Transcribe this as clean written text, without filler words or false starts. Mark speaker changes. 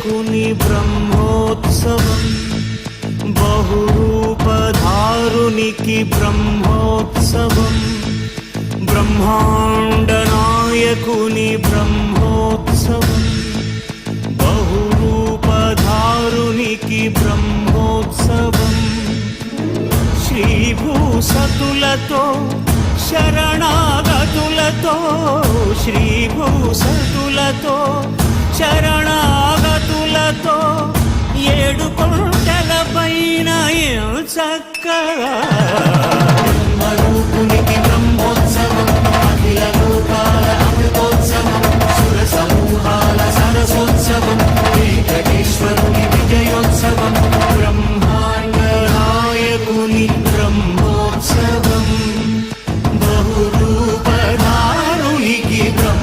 Speaker 1: నాయకుని బ్రహ్మోత్సవం, బహురూపధారునికి బ్రహ్మోత్సవం, బ్రహ్మాండ నాయకుని బ్రహ్మోత్సవం, బహురూపధారునికి బ్రహ్మోత్సవం. శ్రీభూసతులతో శరణాగతులతో, శ్రీభూసతులతో శరణాగతులతో, ఏడు కొండల పైన చక్కగా